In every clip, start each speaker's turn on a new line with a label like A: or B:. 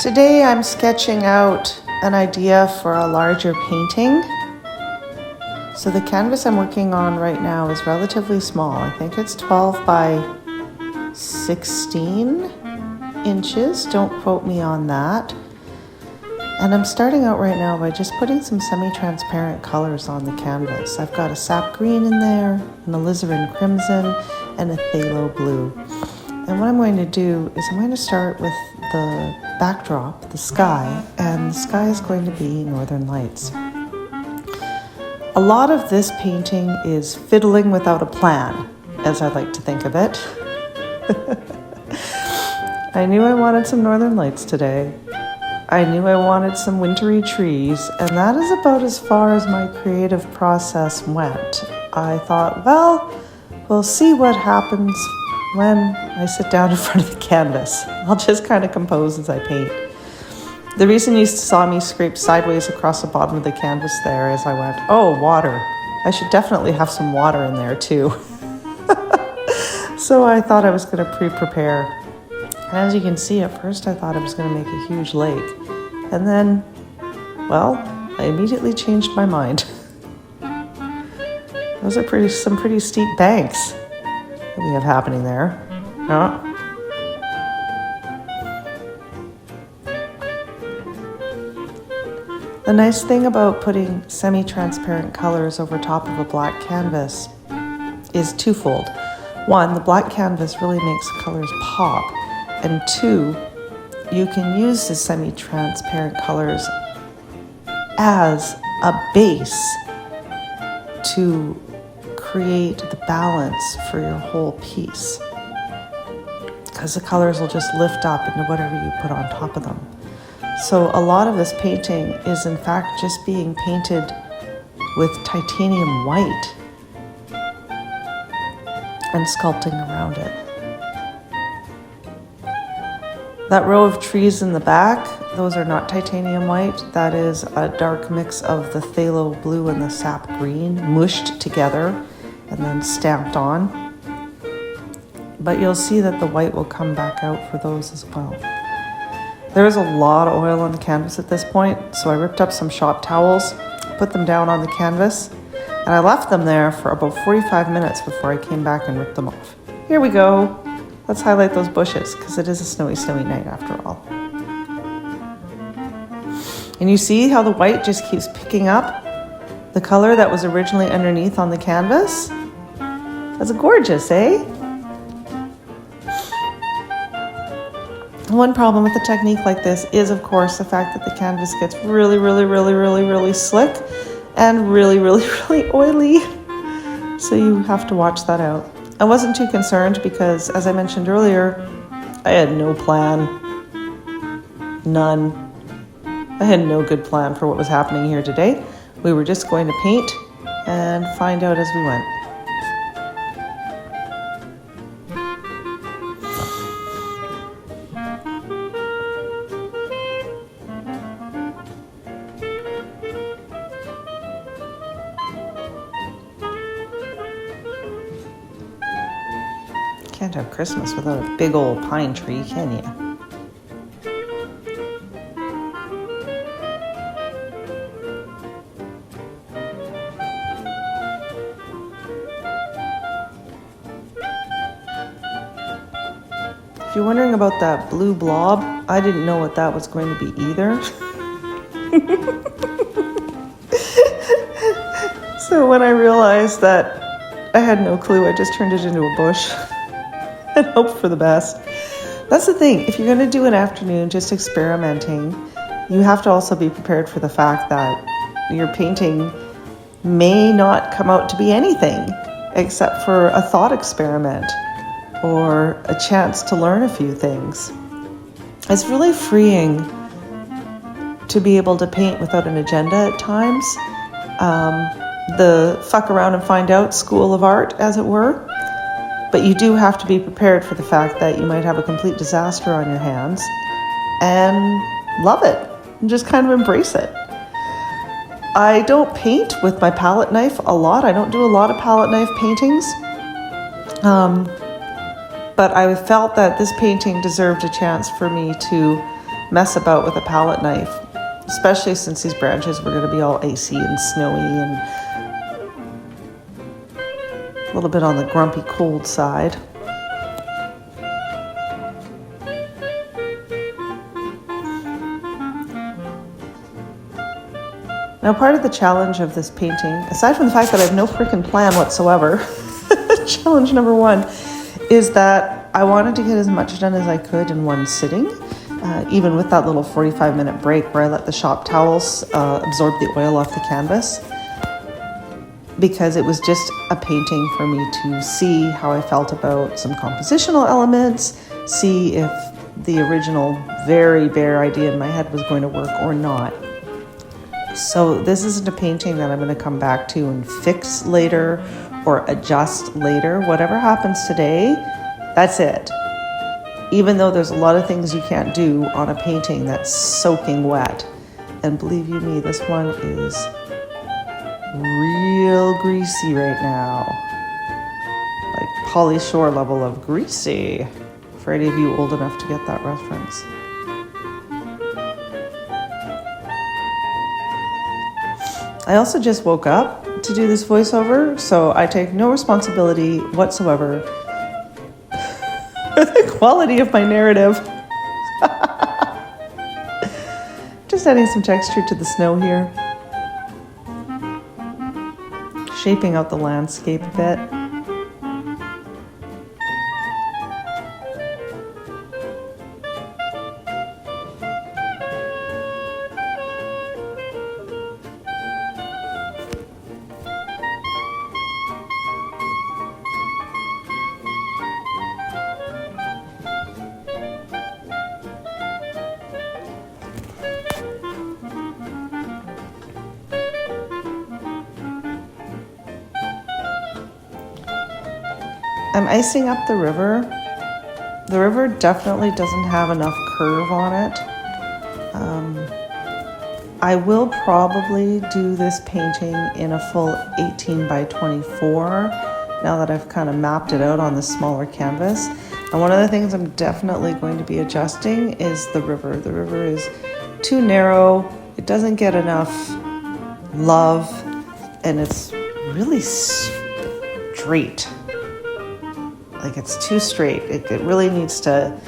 A: Today I'm sketching out an idea for a larger painting. So the canvas I'm working on right now is relatively small. I think it's 12 by 16 inches. Don't quote me on that. And I'm starting out right now by just putting some semi-transparent colors on the canvas. I've got a sap green in there, an alizarin crimson, and a phthalo blue. And what I'm going to do is I'm going to start with the backdrop, the sky, and the sky is going to be Northern Lights. A lot of this painting is fiddling without a plan, as I like to think of it. I knew I wanted some Northern Lights today. I knew I wanted some wintry trees, and that is about as far as my creative process went. I thought, well, we'll see what happens when I sit down in front of the canvas. I'll just kind of compose as I paint. The reason you saw me scrape sideways across the bottom of the canvas there is I went, oh, water. I should definitely have some water in there too. So I thought I was going to pre-prepare. And as you can see, at first I thought I was going to make a huge lake. And then, well, I immediately changed my mind. Those are some pretty steep banks that we have happening there. The nice thing about putting semi-transparent colors over top of a black canvas is twofold. One, the black canvas really makes colors pop. And two, you can use the semi-transparent colors as a base to create the balance for your whole piece, because the colors will just lift up into whatever you put on top of them. So a lot of this painting is in fact just being painted with titanium white and sculpting around it. That row of trees in the back, those are not titanium white. That is a dark mix of the phthalo blue and the sap green mushed together and then stamped on. But you'll see that the white will come back out for those as well. There is a lot of oil on the canvas at this point, so I ripped up some shop towels, put them down on the canvas, and I left them there for about 45 minutes before I came back and ripped them off. Here we go. Let's highlight those bushes, because it is a snowy, snowy night after all. And you see how the white just keeps picking up the color that was originally underneath on the canvas? That's gorgeous, eh? One problem with a technique like this is, of course, the fact that the canvas gets really, really, really, really, really slick and really, really, really oily. So you have to watch that out. I wasn't too concerned because, as I mentioned earlier, I had no plan. None. I had no good plan for what was happening here today. We were just going to paint and find out as we went. Can't have Christmas without a big old pine tree, can you? If you're wondering about that blue blob, I didn't know what that was going to be either. So when I realized that I had no clue, I just turned it into a bush and hoped for the best. That's the thing. If you're going to do an afternoon just experimenting, you have to also be prepared for the fact that your painting may not come out to be anything except for a thought experiment or a chance to learn a few things. It's really freeing to be able to paint without an agenda at times. The fuck around and find out school of art, as it were. But you do have to be prepared for the fact that you might have a complete disaster on your hands and love it and just kind of embrace it. I don't paint with my palette knife a lot. I don't do a lot of palette knife paintings. But I felt that this painting deserved a chance for me to mess about with a palette knife, especially since these branches were going to be all icy and snowy and a little bit on the grumpy cold side. Now, part of the challenge of this painting, aside from the fact that I have no freaking plan whatsoever, challenge number one is that I wanted to get as much done as I could in one sitting, even with that little 45-minute break where I let the shop towels absorb the oil off the canvas, because it was just a painting for me to see how I felt about some compositional elements, see if the original very bare idea in my head was going to work or not. So this isn't a painting that I'm going to come back to and fix later or adjust later. Whatever happens today, that's it. Even though there's a lot of things you can't do on a painting that's soaking wet. And believe you me, this one is real greasy right now. Like Pauly Shore level of greasy, for any of you old enough to get that reference. I also just woke up to do this voiceover, so I take no responsibility whatsoever for the quality of my narrative. Just adding some texture to the snow here. Shaping out the landscape a bit. I'm icing up the river. The river definitely doesn't have enough curve on it. I will probably do this painting in a full 18 by 24 now that I've kind of mapped it out on the smaller canvas. And one of the things I'm definitely going to be adjusting is the river. The river is too narrow. It doesn't get enough love, and it's really straight. Like, it's too straight. It really needs to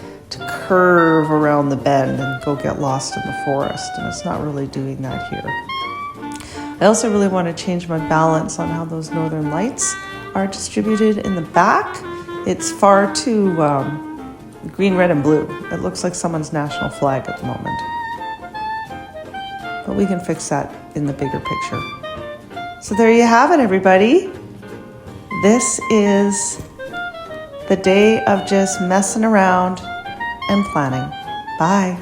A: curve around the bend and go get lost in the forest, and it's not really doing that here. I also really want to change my balance on how those northern lights are distributed in the back. It's far too green, red, and blue. It looks like someone's national flag at the moment. But we can fix that in the bigger picture. So there you have it, everybody. This is the day of just messing around and planning. Bye.